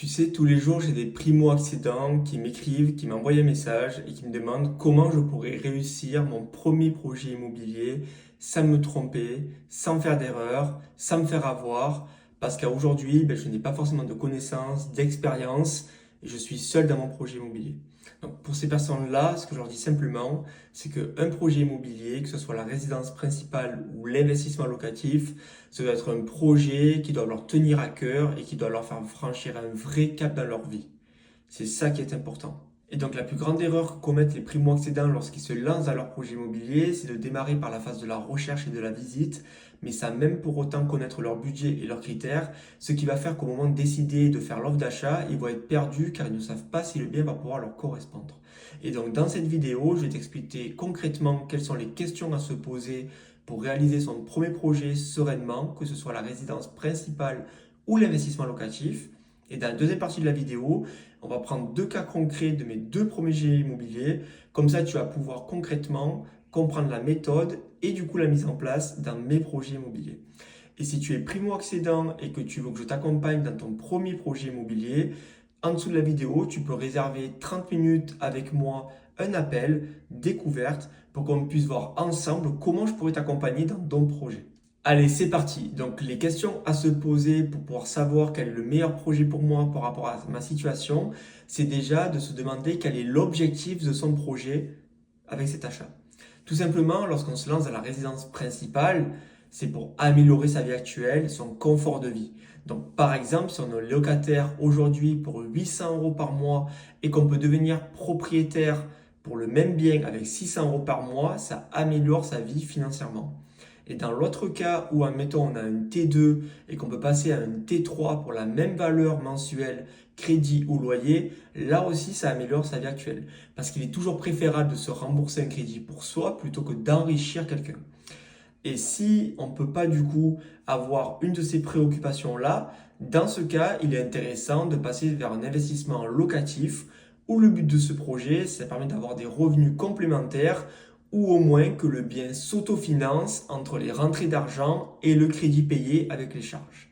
Tu sais, tous les jours, j'ai des primo-accédants qui m'écrivent, qui m'envoient un message et qui me demandent comment je pourrais réussir mon premier projet immobilier sans me tromper, sans faire d'erreur, sans me faire avoir, parce qu'aujourd'hui, je n'ai pas forcément de connaissances, d'expérience et je suis seul dans mon projet immobilier. Donc pour ces personnes-là, ce que je leur dis simplement, c'est qu'un projet immobilier, que ce soit la résidence principale ou l'investissement locatif, ça doit être un projet qui doit leur tenir à cœur et qui doit leur faire franchir un vrai cap dans leur vie. C'est ça qui est important. Et donc la plus grande erreur que commettent les primo-accédants lorsqu'ils se lancent dans leur projet immobilier, c'est de démarrer par la phase de la recherche et de la visite, mais sans même pour autant connaître leur budget et leurs critères, ce qui va faire qu'au moment de décider de faire l'offre d'achat, ils vont être perdus car ils ne savent pas si le bien va pouvoir leur correspondre. Et donc dans cette vidéo, je vais t'expliquer concrètement quelles sont les questions à se poser pour réaliser son premier projet sereinement, que ce soit la résidence principale ou l'investissement locatif. Et dans la deuxième partie de la vidéo, on va prendre deux cas concrets de mes deux premiers jets immobiliers. Comme ça, tu vas pouvoir concrètement comprendre la méthode et du coup la mise en place dans mes projets immobiliers. Et si tu es primo-accédant et que tu veux que je t'accompagne dans ton premier projet immobilier, en dessous de la vidéo, tu peux réserver 30 minutes avec moi, un appel, découverte, pour qu'on puisse voir ensemble comment je pourrais t'accompagner dans ton projet. Allez, c'est parti. Donc, les questions à se poser pour pouvoir savoir quel est le meilleur projet pour moi par rapport à ma situation, c'est déjà de se demander quel est l'objectif de son projet avec cet achat. Tout simplement, lorsqu'on se lance dans la résidence principale, c'est pour améliorer sa vie actuelle, son confort de vie. Donc, par exemple, si on est locataire aujourd'hui pour 800 euros par mois et qu'on peut devenir propriétaire pour le même bien avec 600 euros par mois, ça améliore sa vie financièrement. Et dans l'autre cas où, admettons, on a un T2 et qu'on peut passer à un T3 pour la même valeur mensuelle, crédit ou loyer, là aussi, ça améliore sa vie actuelle. Parce qu'il est toujours préférable de se rembourser un crédit pour soi plutôt que d'enrichir quelqu'un. Et si on ne peut pas du coup avoir une de ces préoccupations-là, dans ce cas, il est intéressant de passer vers un investissement locatif où le but de ce projet, ça permet d'avoir des revenus complémentaires ou au moins que le bien s'autofinance entre les rentrées d'argent et le crédit payé avec les charges.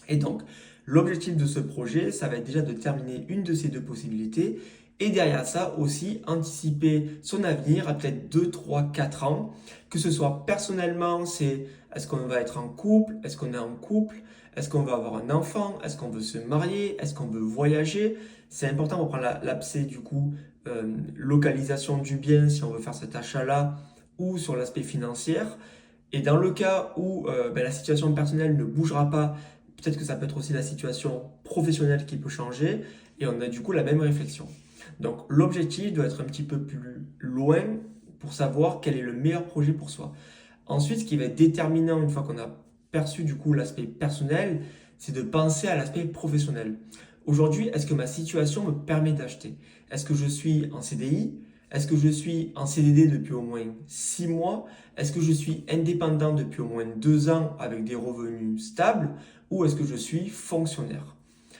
Et donc, l'objectif de ce projet, ça va être déjà de terminer une de ces deux possibilités et derrière ça aussi anticiper son avenir à peut-être 2, 3, 4 ans. Que ce soit personnellement, c'est est-ce qu'on va être en couple, est-ce qu'on est en couple, est-ce qu'on va avoir un enfant, est-ce qu'on veut se marier, est-ce qu'on veut voyager. C'est important pour prendre l'abcès du coup, localisation du bien si on veut faire cet achat-là ou sur l'aspect financier. Et dans le cas où la situation personnelle ne bougera pas, peut-être que ça peut être aussi la situation professionnelle qui peut changer et on a du coup la même réflexion. Donc l'objectif doit être un petit peu plus loin pour savoir quel est le meilleur projet pour soi. Ensuite, ce qui va être déterminant une fois qu'on a perçu du coup l'aspect personnel, c'est de penser à l'aspect professionnel. Aujourd'hui, est-ce que ma situation me permet d'acheter? Est-ce que je suis en CDI? Est-ce que je suis en CDD depuis au moins 6 mois? Est-ce que je suis indépendant depuis au moins 2 ans avec des revenus stables? Ou est-ce que je suis fonctionnaire?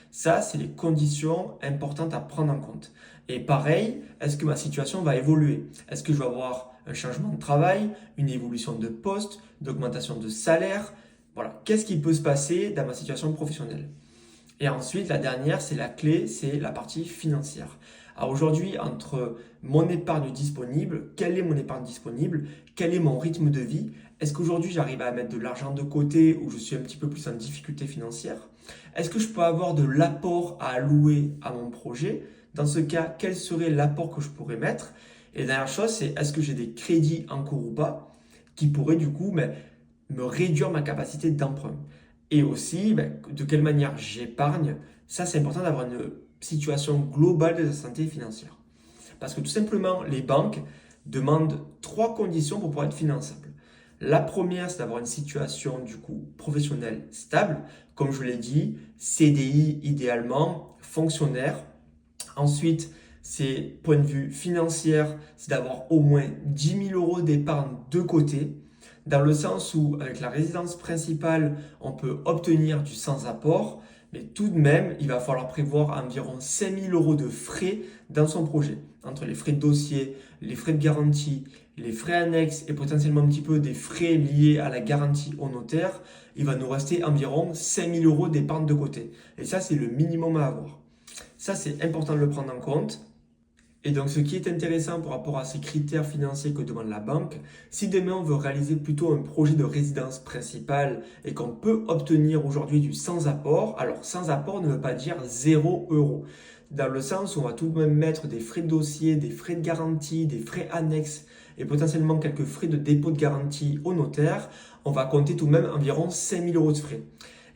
Ça, c'est les conditions importantes à prendre en compte. Et pareil, est-ce que ma situation va évoluer? Est-ce que je vais avoir un changement de travail, une évolution de poste, d'augmentation de salaire? Voilà, qu'est-ce qui peut se passer dans ma situation professionnelle? Et ensuite, la dernière, c'est la clé, c'est la partie financière. Alors aujourd'hui, entre mon épargne disponible, quelle est mon épargne disponible, quel est mon rythme de vie, est-ce qu'aujourd'hui j'arrive à mettre de l'argent de côté ou je suis un petit peu plus en difficulté financière? Est-ce que je peux avoir de l'apport à allouer à mon projet? Dans ce cas, quel serait l'apport que je pourrais mettre? Et la dernière chose, c'est est-ce que j'ai des crédits en cours ou pas qui pourraient du coup me réduire ma capacité d'emprunt? Et aussi, de quelle manière j'épargne. Ça, c'est important d'avoir une situation globale de sa santé financière. Parce que tout simplement, les banques demandent trois conditions pour pouvoir être finançables. La première, c'est d'avoir une situation du coup professionnelle stable. Comme je l'ai dit, CDI idéalement, fonctionnaire. Ensuite, c'est point de vue financier, c'est d'avoir au moins 10 000 euros d'épargne de côté, dans le sens où avec la résidence principale, on peut obtenir du sans-apport, mais tout de même, il va falloir prévoir environ 5 000 euros de frais dans son projet, entre les frais de dossier, les frais de garantie, les frais annexes et potentiellement un petit peu des frais liés à la garantie au notaire, il va nous rester environ 5 000 euros d'épargne de côté. Et ça, c'est le minimum à avoir. Ça, c'est important de le prendre en compte. Et donc, ce qui est intéressant par rapport à ces critères financiers que demande la banque, si demain on veut réaliser plutôt un projet de résidence principale et qu'on peut obtenir aujourd'hui du sans apport, alors sans apport ne veut pas dire 0 euros. Dans le sens où on va tout de même mettre des frais de dossier, des frais de garantie, des frais annexes et potentiellement quelques frais de dépôt de garantie au notaire, on va compter tout de même environ 5 000 euros de frais.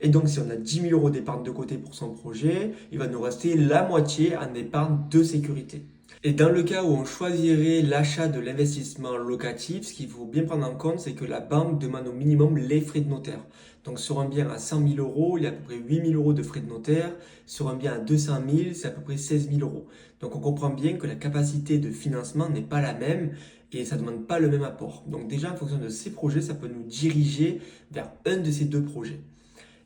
Et donc, si on a 10 000 euros d'épargne de côté pour son projet, il va nous rester la moitié en épargne de sécurité. Et dans le cas où on choisirait l'achat de l'investissement locatif, ce qu'il faut bien prendre en compte, c'est que la banque demande au minimum les frais de notaire. Donc sur un bien à 100 000 euros, il y a à peu près 8 000 euros de frais de notaire. Sur un bien à 200 000, c'est à peu près 16 000 euros. Donc on comprend bien que la capacité de financement n'est pas la même et ça ne demande pas le même apport. Donc déjà, en fonction de ces projets, ça peut nous diriger vers un de ces deux projets.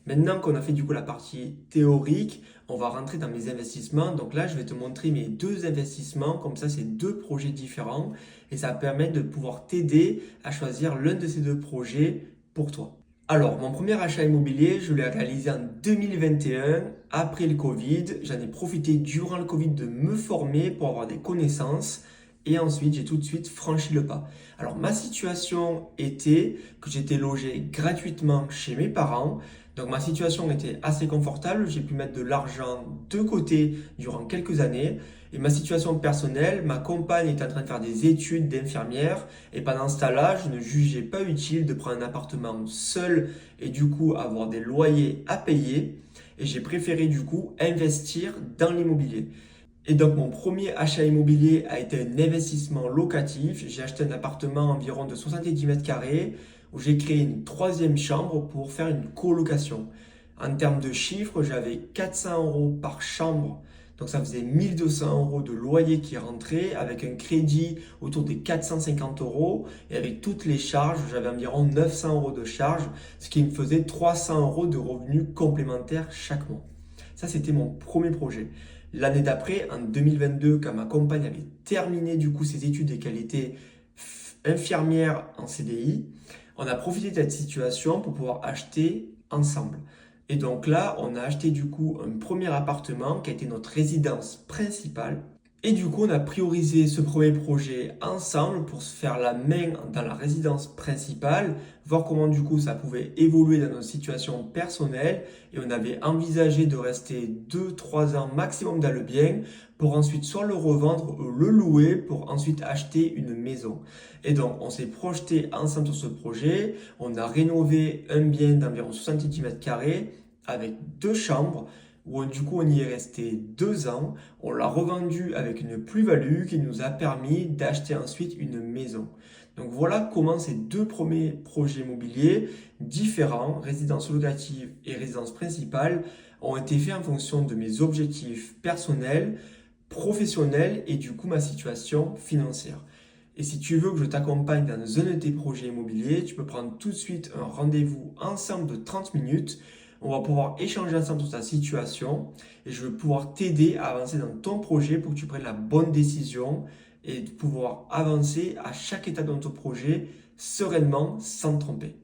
Maintenant qu'on a fait du coup la partie théorique, on va rentrer dans mes investissements. Donc là, je vais te montrer mes deux investissements. Comme ça, c'est deux projets différents et ça va permettre de pouvoir t'aider à choisir l'un de ces deux projets pour toi. Alors, mon premier achat immobilier, je l'ai réalisé en 2021, après le Covid. J'en ai profité durant le Covid de me former pour avoir des connaissances. Et ensuite, j'ai tout de suite franchi le pas. Alors, ma situation était que j'étais logé gratuitement chez mes parents. Donc, ma situation était assez confortable. J'ai pu mettre de l'argent de côté durant quelques années. Et ma situation personnelle, ma compagne était en train de faire des études d'infirmière. Et pendant ce temps-là, je ne jugeais pas utile de prendre un appartement seul et du coup avoir des loyers à payer. Et j'ai préféré du coup investir dans l'immobilier. Et donc mon premier achat immobilier a été un investissement locatif. J'ai acheté un appartement environ de 70 mètres carrés où j'ai créé une troisième chambre pour faire une colocation. En termes de chiffres, j'avais 400 euros par chambre. Donc ça faisait 1200 euros de loyer qui rentrait avec un crédit autour des 450 euros. Et avec toutes les charges, j'avais environ 900 euros de charges, ce qui me faisait 300 euros de revenus complémentaires chaque mois. Ça, c'était mon premier projet. L'année d'après, en 2022, quand ma compagne avait terminé du coup ses études et qu'elle était infirmière en CDI, on a profité de cette situation pour pouvoir acheter ensemble. Et donc là, on a acheté du coup un premier appartement qui a été notre résidence principale. Et du coup, on a priorisé ce premier projet ensemble pour se faire la main dans la résidence principale, voir comment du coup ça pouvait évoluer dans notre situation personnelle. Et on avait envisagé de rester 2-3 ans maximum dans le bien pour ensuite soit le revendre ou le louer pour ensuite acheter une maison. Et donc, on s'est projeté ensemble sur ce projet. On a rénové un bien d'environ 70 mètres carrés avec 2 chambres où du coup on y est resté 2 ans. On l'a revendu avec une plus-value qui nous a permis d'acheter ensuite une maison. Donc voilà comment ces deux premiers projets immobiliers différents, résidence locative et résidence principale, ont été faits en fonction de mes objectifs personnels, professionnels et du coup ma situation financière. Et si tu veux que je t'accompagne dans un de tes projets immobiliers, tu peux prendre tout de suite un rendez-vous ensemble de 30 minutes. On va pouvoir échanger ensemble sur ta situation et je vais pouvoir t'aider à avancer dans ton projet pour que tu prennes la bonne décision et de pouvoir avancer à chaque étape de ton projet sereinement sans te tromper.